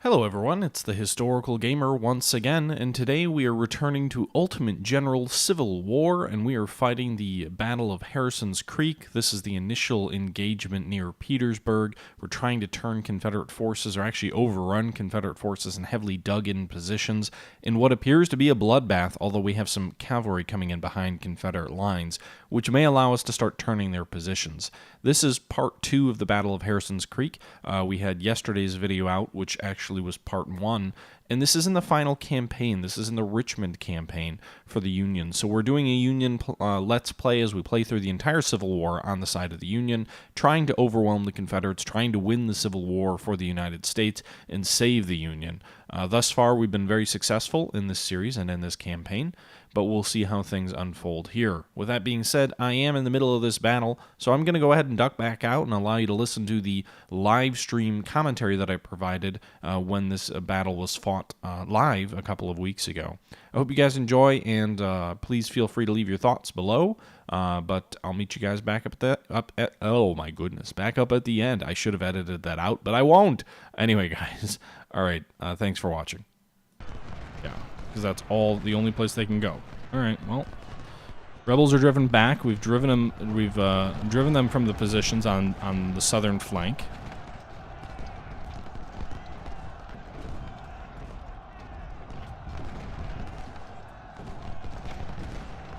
Hello everyone, it's the Historical Gamer once again, and today we are returning to Ultimate General Civil War, and we are fighting the Battle of Harrison's Creek. This is the initial engagement near Petersburg. We're trying to turn Confederate forces, or actually overrun Confederate forces in heavily dug-in positions, in what appears to be a bloodbath, although we have some cavalry coming in behind Confederate lines, which may allow us to start turning their positions. This is part 2 of the Battle of Harrison's Creek. We had yesterday's video out, which actually was part 1, and this isn't the final campaign. This is in the Richmond campaign for the Union. So we're doing a Union Let's Play as we play through the entire Civil War on the side of the Union, trying to overwhelm the Confederates, trying to win the Civil War for the United States and save the Union. Thus far, we've been very successful in this series and in this campaign, but we'll see how things unfold here. With that being said, I am in the middle of this battle, so I'm going to go ahead and duck back out and allow you to listen to the live stream commentary that I provided when this battle was fought live a couple of weeks ago. I hope you guys enjoy, and please feel free to leave your thoughts below. But I'll meet you guys back up at the end. I should have edited that out, but I won't. Anyway, guys, all right. Thanks for watching. Yeah, because that's the only place they can go. All right. Well, rebels are driven back. We've driven them. We've driven them from the positions on the southern flank.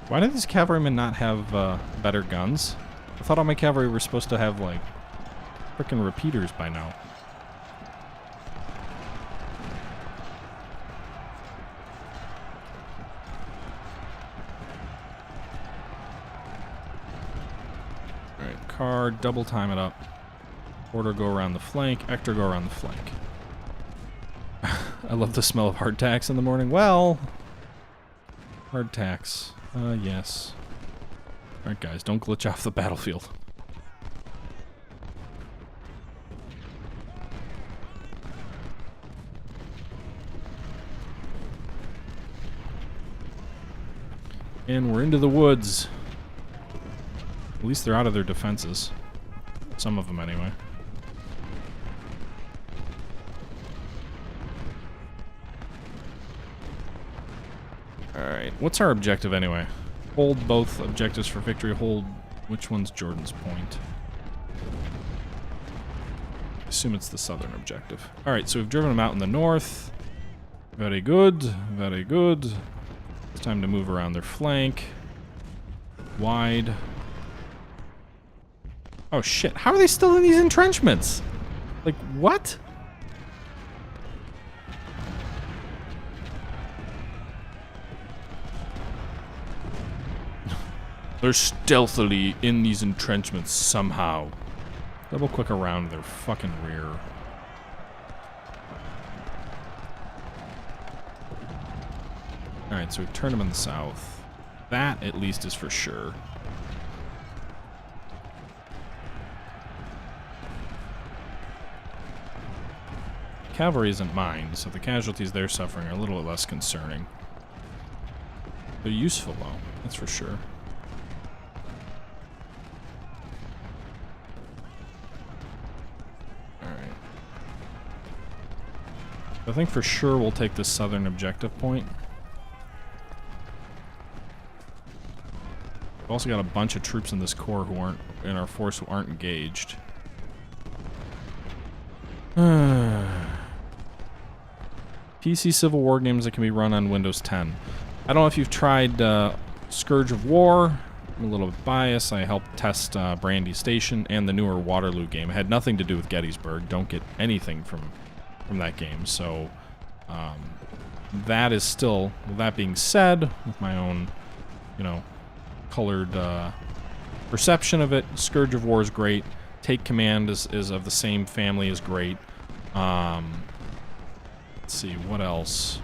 Why do these cavalrymen not have better guns? I thought all my cavalry were supposed to have, like, frickin' repeaters by now. Alright, car, double time it up. Order go around the flank, Ector go around the flank. I love the smell of hardtacks in the morning. Well, hardtacks. Yes. Alright, guys, don't glitch off the battlefield. And we're into the woods. At least they're out of their defenses. Some of them, anyway. Alright, what's our objective anyway? Hold both objectives for victory. Hold... which one's Jordan's Point? I assume it's the southern objective. Alright, so we've driven them out in the north. Very good, very good. It's time to move around their flank. Wide. Oh shit, how are they still in these entrenchments? Like, what? They're stealthily in these entrenchments somehow. Double click around their fucking rear. Alright, so we've turned them in the south. That, at least, is for sure. Cavalry isn't mine, so the casualties they're suffering are a little less concerning. They're useful, though. That's for sure. I think for sure we'll take this southern objective point. We've also got a bunch of troops in this corps who aren't in our force who aren't engaged. PC Civil War games that can be run on Windows 10. I don't know if you've tried Scourge of War. I'm a little bit biased. I helped test Brandy Station and the newer Waterloo game. It had nothing to do with Gettysburg. Don't get anything from that game, so that is still, with that being said, with my own, you know, colored perception of it, Scourge of War is great. Take Command is of the same family as great. Let's see, what else?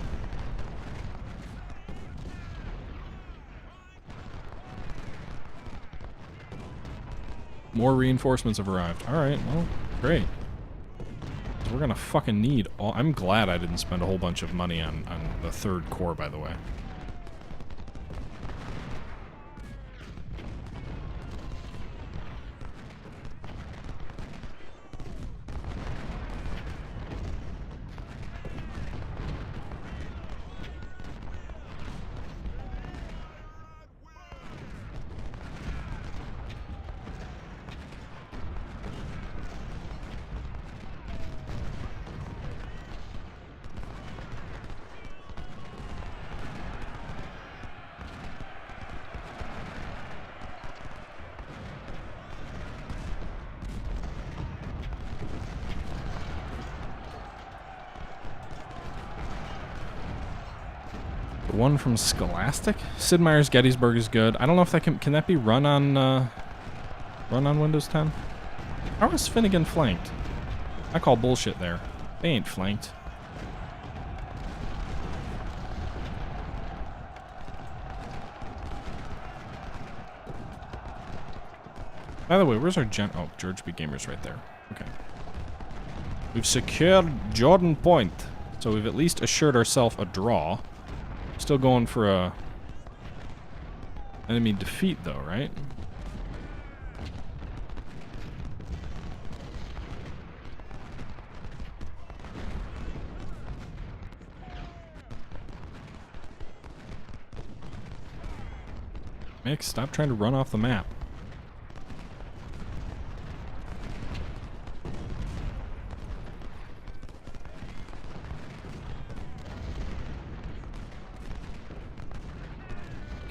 More reinforcements have arrived. Alright, well, great. We're gonna fucking need all... I'm glad I didn't spend a whole bunch of money on the 3rd Corps, by the way. one from Scholastic. Sid Meier's Gettysburg is good. I don't know if that can that be run on Windows 10? How is Finnegan flanked? I call bullshit there. They ain't flanked. By the way, where's our oh, George B. Gamer's right there. Okay. We've secured Jordan Point. So we've at least assured ourselves a draw. Still going for a enemy defeat though, right? Mick, stop trying to run off the map.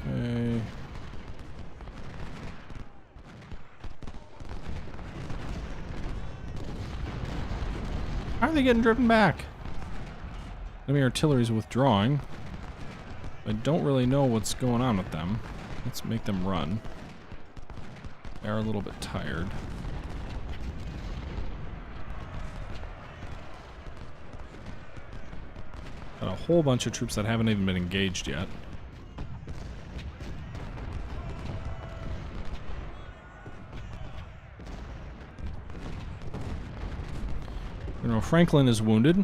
Okay. How are they getting driven back? Enemy artillery's withdrawing. I don't really know what's going on with them. Let's make them run. They are a little bit tired. Got a whole bunch of troops that haven't even been engaged yet. General Franklin is wounded.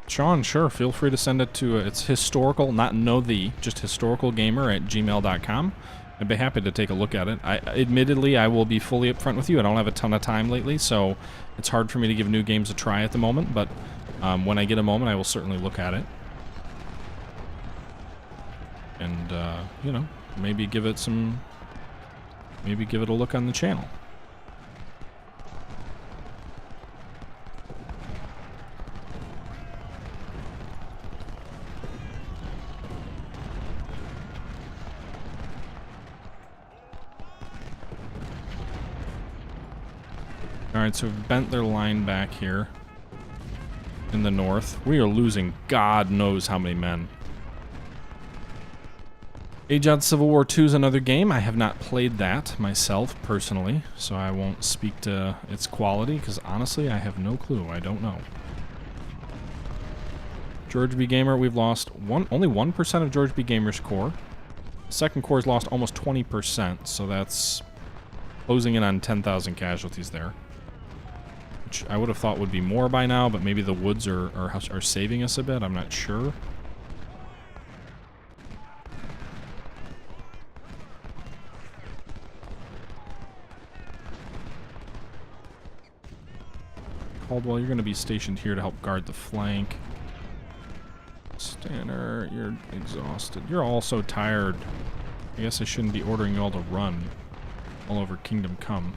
Sean, sure, feel free to send it to, it's historical, not just historicalgamer@gmail.com. I'd be happy to take a look at it. Admittedly, I will be fully upfront with you. I don't have a ton of time lately, so it's hard for me to give new games a try at the moment, but when I get a moment, I will certainly look at it. And, you know, maybe give it a look on the channel. Alright, so we've bent their line back here in the north. We are losing God knows how many men. Age Out Civil War 2 is another game. I have not played that myself, personally, so I won't speak to its quality, because honestly, I have no clue. I don't know. George B. Gamer, we've lost only 1% of George B. Gamer's core. Second core has lost almost 20%, so that's closing in on 10,000 casualties there. Which I would have thought would be more by now, but maybe the woods are saving us a bit. I'm not sure. Caldwell, you're going to be stationed here to help guard the flank. Stanner, you're exhausted. You're all so tired. I guess I shouldn't be ordering you all to run all over Kingdom Come.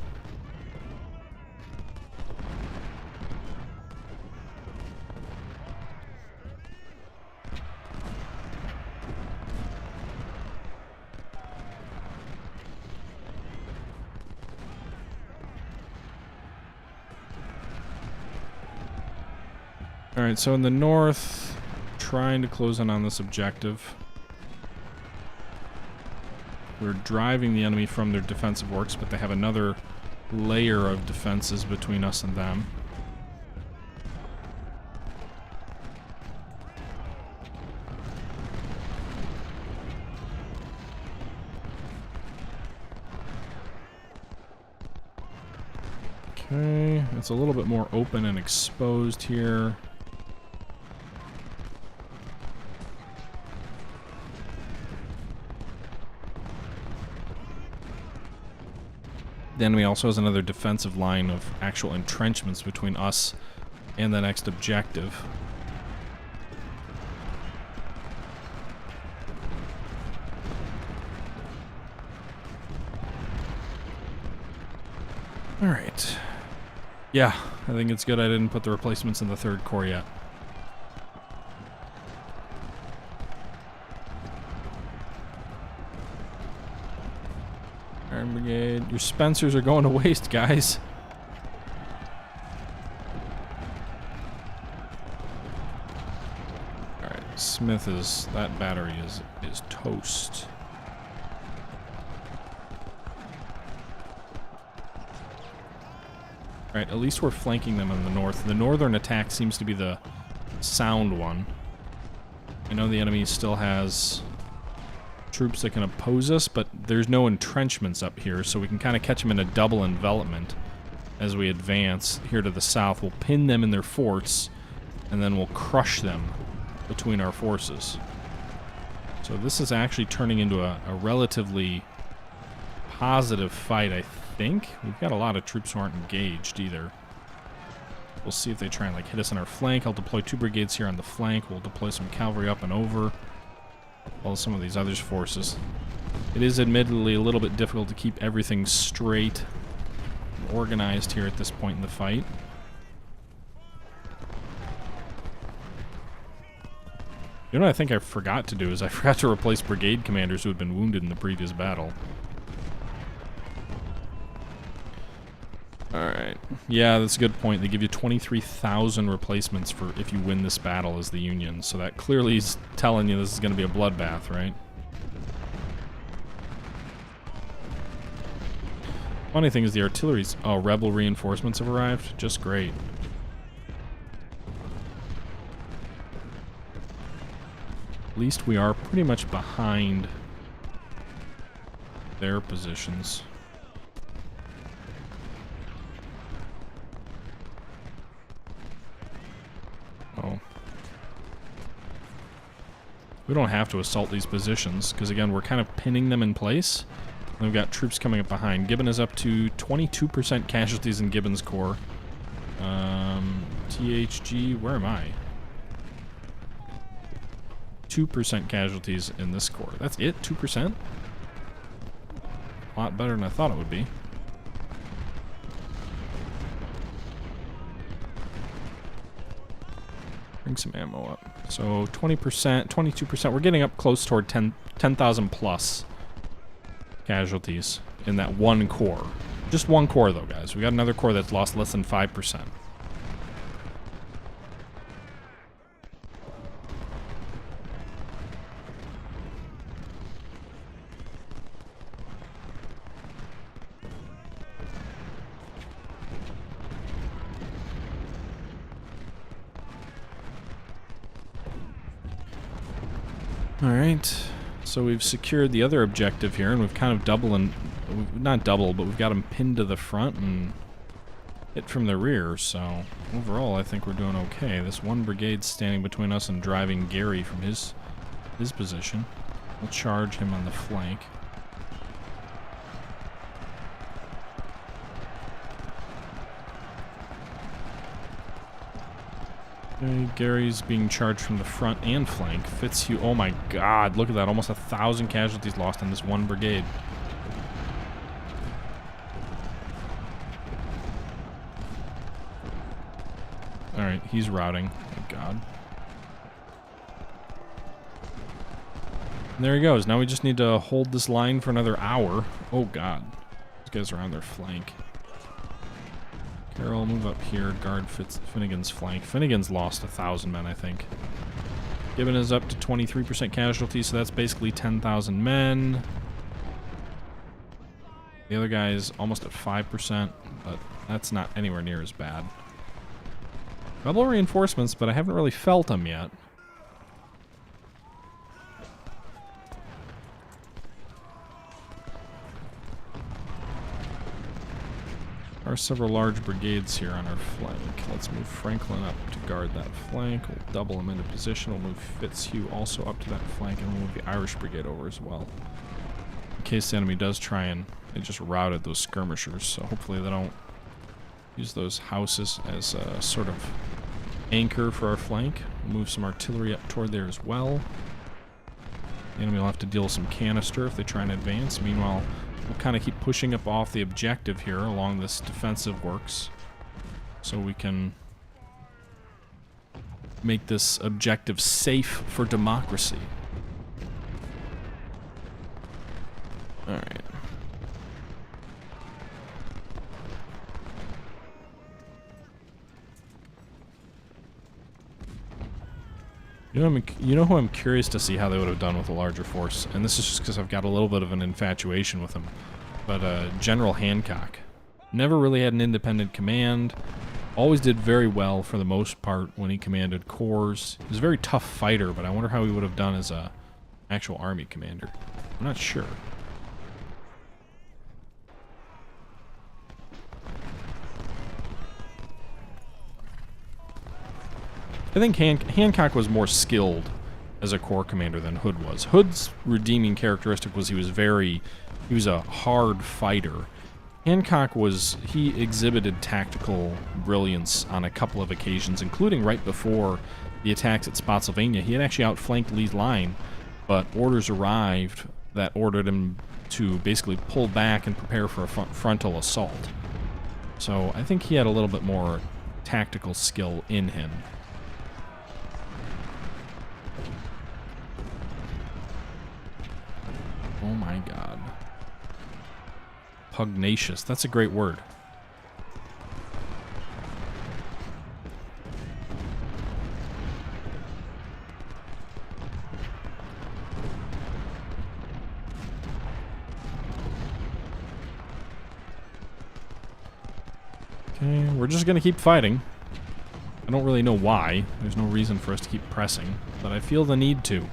Alright, so in the north, trying to close in on this objective. We're driving the enemy from their defensive works, but they have another layer of defenses between us and them. Okay, it's a little bit more open and exposed here. The enemy also has another defensive line of actual entrenchments between us and the next objective. Alright. Yeah, I think it's good I didn't put the replacements in the third corps yet. Iron Brigade. Your Spencers are going to waste, guys. Smith is... that battery is toast. Alright, at least we're flanking them in the north. The northern attack seems to be the sound one. I know the enemy still has troops that can oppose us, but there's no entrenchments up here, so we can kind of catch them in a double envelopment as we advance here to the south. We'll pin them in their forts, and then we'll crush them between our forces. So this is actually turning into a relatively positive fight, I think. We've got a lot of troops who aren't engaged either. We'll see if they try and like hit us on our flank. I'll deploy 2 brigades here on the flank. We'll deploy some cavalry up and over, while some of these other forces. It is admittedly a little bit difficult to keep everything straight and organized here at this point in the fight. You know what I think I forgot to do is I forgot to replace brigade commanders who had been wounded in the previous battle. Alright. Yeah, that's a good point. They give you 23,000 replacements for if you win this battle as the Union. So that clearly is telling you this is going to be a bloodbath, right? Funny thing is the artillery's... oh, rebel reinforcements have arrived? Just great. At least we are pretty much behind their positions. Oh. We don't have to assault these positions, because again, we're kind of pinning them in place. And we've got troops coming up behind. Gibbon is up to 22% casualties in Gibbon's corps. THG, where am I? 2% casualties in this corps. That's it? 2%? A lot better than I thought it would be. Bring some ammo up. So 20%, 22%. We're getting up close toward 10,000 plus casualties in that one corps. Just one corps though, guys. We got another corps that's lost less than 5%. Alright, so we've secured the other objective here, and we've kind of not double, but we've got them pinned to the front and hit from the rear, so overall I think we're doing okay. This one brigade's standing between us and driving Gary from his position. We'll charge him on the flank. Okay, Gary's being charged from the front and flank. Fitzhugh, oh my god, look at that. Almost 1,000 casualties lost in this one brigade. Alright, he's routing. Thank god. And there he goes. Now we just need to hold this line for another hour. Oh god. These guys are on their flank. Carroll, move up here, guard Finnegan's flank. Finnegan's lost 1,000 men, I think. Gibbon is up to 23% casualties, so that's basically 10,000 men. The other guy is almost at 5%, but that's not anywhere near as bad. Rebel reinforcements, but I haven't really felt them yet. There are several large brigades here on our flank. Let's move Franklin up to guard that flank. We'll double him into position. We'll move Fitzhugh also up to that flank, and we'll move the Irish brigade over as well. In case the enemy does try and... they just routed those skirmishers, so hopefully they don't use those houses as a sort of anchor for our flank. We'll move some artillery up toward there as well. The enemy will have to deal with some canister if they try and advance. Meanwhile, we'll kind of keep pushing up off the objective here along this defensive works so we can make this objective safe for democracy. Alright. You know who I'm curious to see how they would have done with a larger force, and this is just because I've got a little bit of an infatuation with him. But General Hancock never really had an independent command. Always did very well for the most part when he commanded corps. He was a very tough fighter, but I wonder how he would have done as a actual army commander. I'm not sure. I think Hancock was more skilled as a corps commander than Hood was. Hood's redeeming characteristic was he was a hard fighter. Hancock he exhibited tactical brilliance on a couple of occasions, including right before the attacks at Spotsylvania. He had actually outflanked Lee's line, but orders arrived that ordered him to basically pull back and prepare for a frontal assault. So I think he had a little bit more tactical skill in him. Oh my god. Pugnacious. That's a great word. Okay, we're just gonna keep fighting. I don't really know why. There's no reason for us to keep pressing, but I feel the need to.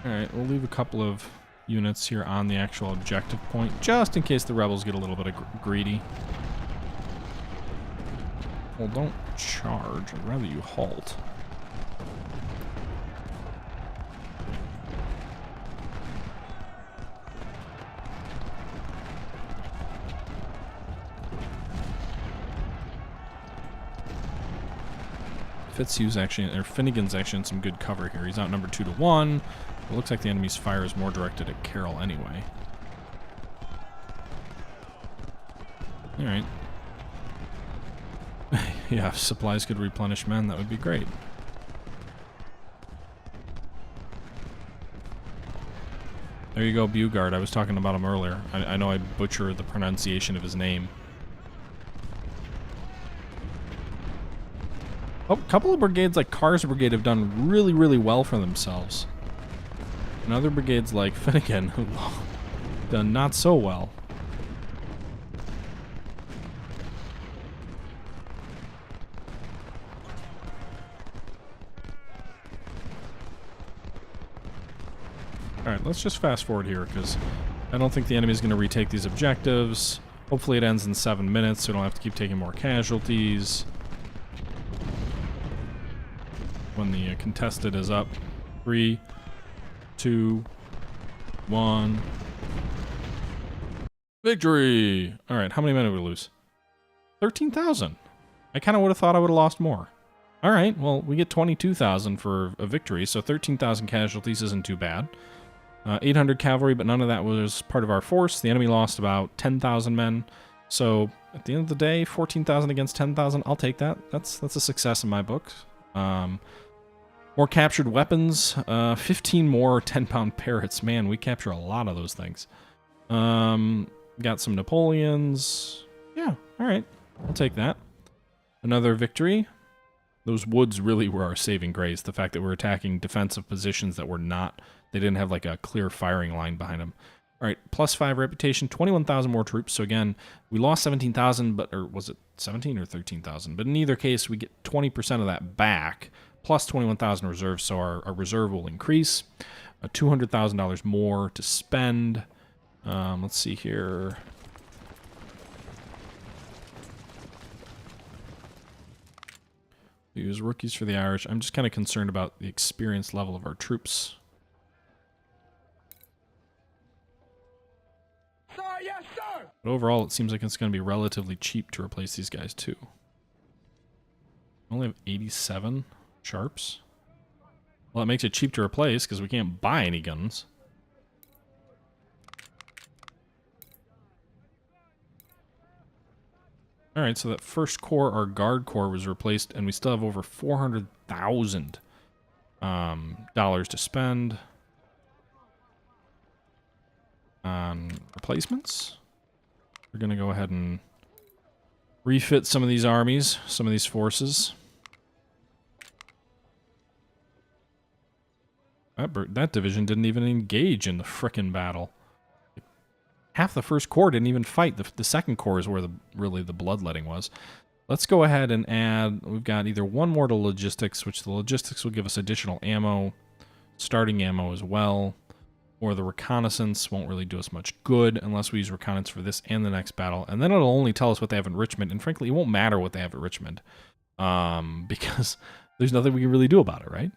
Alright, we'll leave a couple of units here on the actual objective point, just in case the rebels get a little bit of greedy. Well, don't charge. I'd rather you halt. Finnegan's actually in some good cover here. He's outnumbered 2-1. It looks like the enemy's fire is more directed at Carroll anyway. Alright. Yeah, if supplies could replenish men, that would be great. There you go, Bugard. I was talking about him earlier. I know I butchered the pronunciation of his name. Oh, a couple of brigades like Carr's brigade have done really, really well for themselves. And other brigades like Finnegan have done not so well. Alright, let's just fast forward here, because I don't think the enemy's going to retake these objectives. Hopefully it ends in 7 minutes, so we don't have to keep taking more casualties. When the contested is up. 3, 2, 1. Victory! Alright, how many men did we lose? 13,000. I kind of would have thought I would have lost more. Alright, well, we get 22,000 for a victory, so 13,000 casualties isn't too bad. 800 cavalry, but none of that was part of our force. The enemy lost about 10,000 men. So, at the end of the day, 14,000 against 10,000, I'll take that. That's a success in my books. More captured weapons, 15 more 10-pound parrots. Man, we capture a lot of those things. Got some Napoleons. Yeah, alright. I'll take that. Another victory. Those woods really were our saving grace. The fact that we're attacking defensive positions that were not... They didn't have like a clear firing line behind them. Alright, +5 reputation, 21,000 more troops. So again, we lost 17,000, but... Or was it 17 or 13,000? But in either case, we get 20% of that back, plus 21,000 reserves, so our reserve will increase. $200,000 more to spend. Let's see here. We use rookies for the Irish. I'm just kind of concerned about the experience level of our troops. Sir, yes, sir! But overall, it seems like it's going to be relatively cheap to replace these guys, too. We only have 87 sharps. Well, it makes it cheap to replace, because we can't buy any guns. Alright, so that first corps, our guard corps, was replaced, and we still have over 400,000 dollars to spend on replacements. We're going to go ahead and refit some of these armies, some of these forces. That division didn't even engage in the frickin' battle. Half the first corps didn't even fight. The second corps is where really the bloodletting was. Let's go ahead and add, we've got either one more to logistics, which the logistics will give us additional ammo, starting ammo as well, or the reconnaissance won't really do us much good unless we use reconnaissance for this and the next battle. And then it'll only tell us what they have in Richmond, and frankly, it won't matter what they have at Richmond, because there's nothing we can really do about it, right?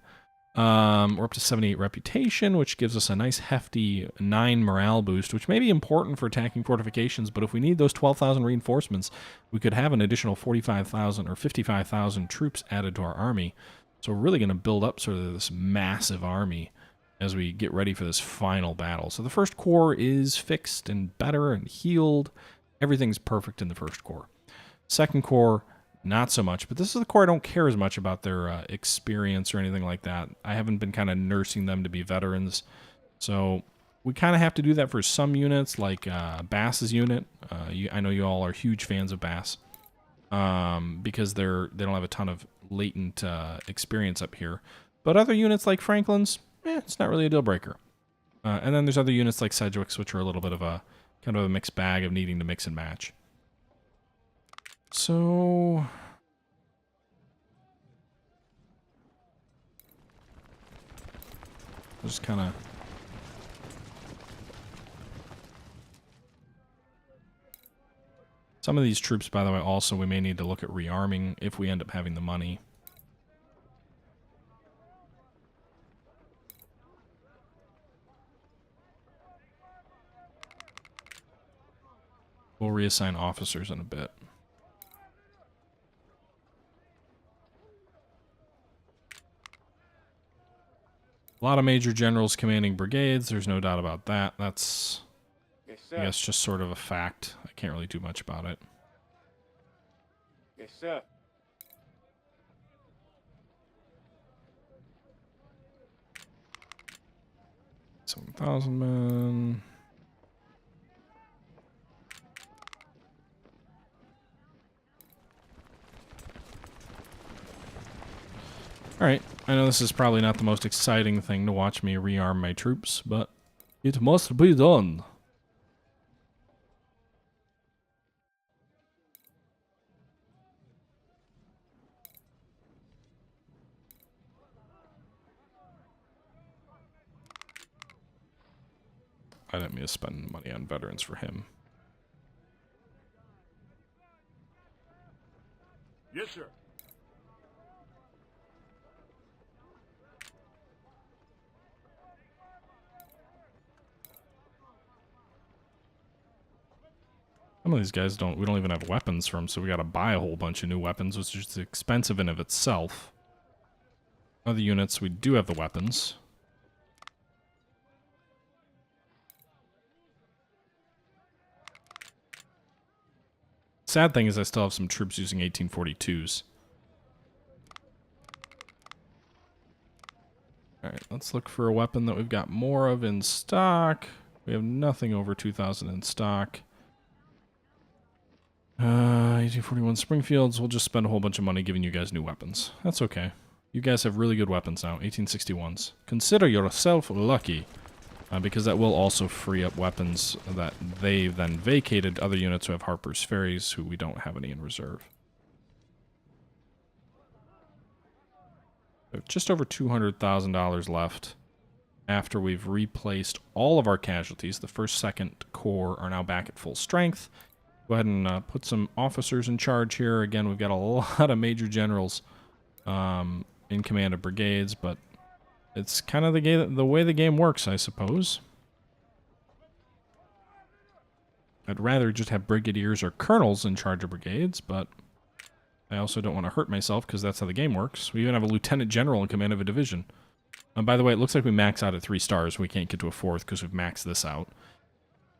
We're up to 78 reputation, which gives us a nice hefty 9 morale boost, which may be important for attacking fortifications, but if we need those 12,000 reinforcements, we could have an additional 45,000 or 55,000 troops added to our army. So we're really going to build up sort of this massive army as we get ready for this final battle. So the first corps is fixed and better and healed. Everything's perfect in the first corps. Second corps, not so much, but this is the corps I don't care as much about their experience or anything like that. I haven't been kind of nursing them to be veterans, so we kind of have to do that for some units, like Bass's unit. I know you all are huge fans of Bass, because they don't have a ton of latent experience up here. But other units like Franklin's, it's not really a deal breaker. And then there's other units like Sedgwick's, which are a little bit of a kind of a mixed bag of needing to mix and match. So just kind of some of these troops, by the way, also we may need to look at rearming if we end up having the money. We'll reassign officers in a bit. A lot of major generals commanding brigades. There's no doubt about that. That's, yes, sir. I guess, just sort of a fact. I can't really do much about it. Yes, sir. 7,000 men. Alright, I know this is probably not the most exciting thing to watch me rearm my troops, but it must be done. I didn't mean to spend money on veterans for him. Yes, sir. Some of these guys we don't even have weapons from, so we gotta buy a whole bunch of new weapons, which is expensive in of itself. Other units, we do have the weapons. Sad thing is I still have some troops using 1842s. Alright, let's look for a weapon that we've got more of in stock. We have nothing over 2,000 in stock. 1841 Springfields. We'll just spend a whole bunch of money giving you guys new weapons. That's okay. You guys have really good weapons now. 1861s. Consider yourself lucky. Because that will also free up weapons that they then vacated other units who have Harper's Ferries, who we don't have any in reserve. We have just over $200,000 left after we've replaced all of our casualties. The 1st, 2nd Corps are now back at full strength. Go ahead and put some officers in charge here. Again, we've got a lot of major generals in command of brigades, but it's kind of the way the game works, I suppose. I'd rather just have brigadiers or colonels in charge of brigades, but I also don't want to hurt myself because that's how the game works. We even have a lieutenant general in command of a division. And by the way, it looks like we max out at 3 stars. We can't get to a 4th because we've maxed this out.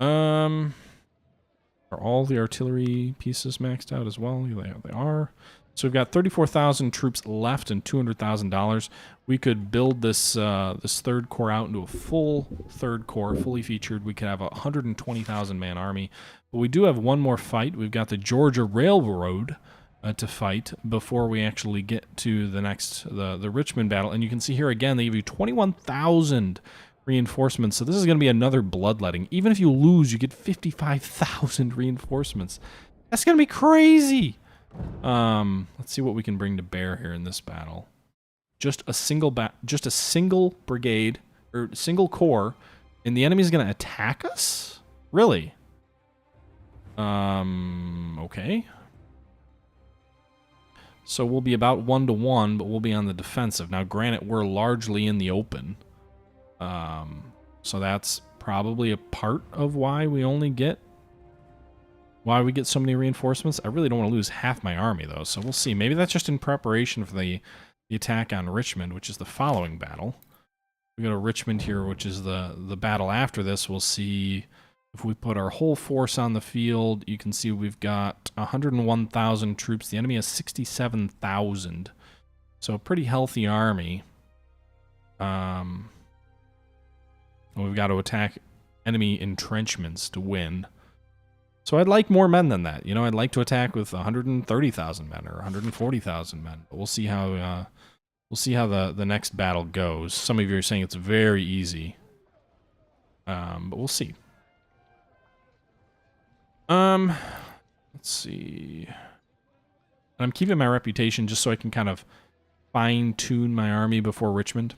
Are all the artillery pieces maxed out as well? They are. So we've got 34,000 troops left and $200,000. We could build this this third corps out into a full third corps, fully featured. We could have a 120,000 man army. But we do have one more fight. We've got the Georgia Railroad to fight before we actually get to the next the Richmond battle. And you can see here again they give you 21,000 reinforcements. So this is going to be another bloodletting. Even if you lose, you get 55,000 reinforcements. That's going to be crazy. Let's see what we can bring to bear here in this battle. Just a single brigade or single corps, and the enemy is going to attack us? Really? Okay. So we'll be about 1-to-1, but we'll be on the defensive. Now, granted, we're largely in the open. So that's probably a part of why we get so many reinforcements. I really don't want to lose half my army, though, so we'll see. Maybe that's just in preparation for the attack on Richmond, which is the following battle. We go to Richmond here, which is the battle after this. We'll see if we put our whole force on the field. You can see we've got 101,000 troops. The enemy has 67,000. So a pretty healthy army. We've got to attack enemy entrenchments to win. So I'd like more men than that. You know, I'd like to attack with 130,000 men or 140,000 men. But we'll see how the next battle goes. Some of you are saying it's very easy, but we'll see. Let's see. I'm keeping my reputation just so I can kind of fine-tune my army before Richmond.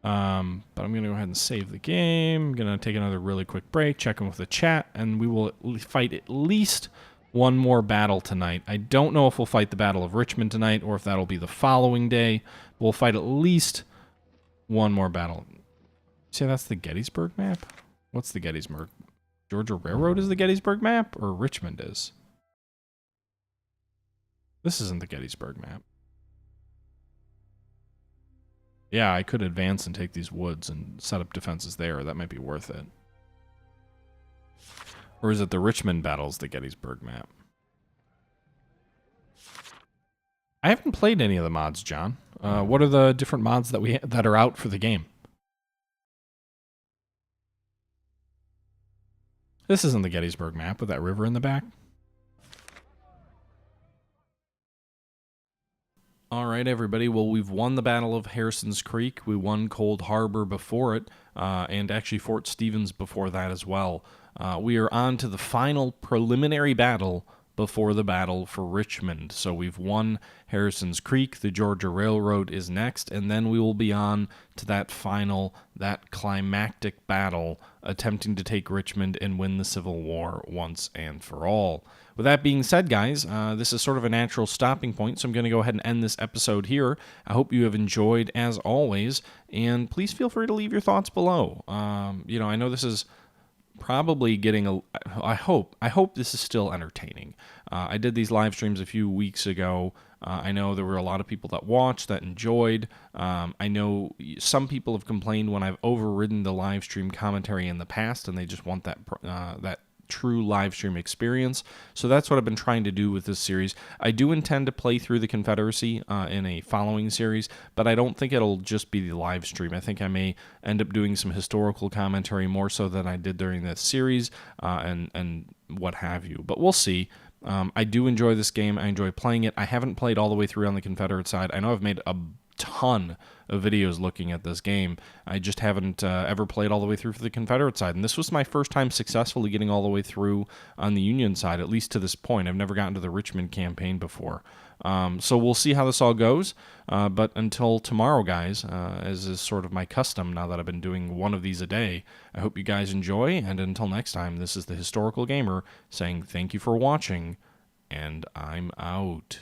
But I'm going to go ahead and save the game. I'm going to take another really quick break, check in with the chat, and we will fight at least one more battle tonight. I don't know if we'll fight the Battle of Richmond tonight or if that'll be the following day. We'll fight at least one more battle. See, that's the Gettysburg map? What's the Gettysburg? Georgia Railroad is the Gettysburg map, or Richmond is? This isn't the Gettysburg map. Yeah, I could advance and take these woods and set up defenses there. That might be worth it. Or is it the Richmond battles, the Gettysburg map? I haven't played any of the mods, John. What are the different mods that are out for the game? This isn't the Gettysburg map with that river in the back. All right, everybody. Well, we've won the Battle of Harrison's Creek. We won Cold Harbor before it, and actually Fort Stevens before that as well. We are on to the final preliminary battle before the battle for Richmond. So we've won Harrison's Creek. The Georgia Railroad is next, and then we will be on to that climactic battle, attempting to take Richmond and win the Civil War once and for all. With that being said, guys, this is sort of a natural stopping point, so I'm going to go ahead and end this episode here. I hope you have enjoyed, as always, and please feel free to leave your thoughts below. You know, I know this is probably getting I hope this is still entertaining. I did these live streams a few weeks ago. I know there were a lot of people that watched, that enjoyed. I know some people have complained when I've overridden the live stream commentary in the past, and they just want that true live stream experience. So that's what I've been trying to do with this series. I do intend to play through the Confederacy in a following series, but I don't think it'll just be the live stream. I think I may end up doing some historical commentary more so than I did during this series, and what have you. But we'll see. I do enjoy this game. I enjoy playing it. I haven't played all the way through on the Confederate side. I know I've made a ton of videos looking at this game. I just haven't ever played all the way through for the Confederate side, and this was my first time successfully getting all the way through on the Union side, at least to this point. I've never gotten to the Richmond campaign before. So we'll see how this all goes, but until tomorrow, guys, as is sort of my custom now that I've been doing one of these a day, I hope you guys enjoy, and until next time, this is the Historical Gamer saying thank you for watching, and I'm out.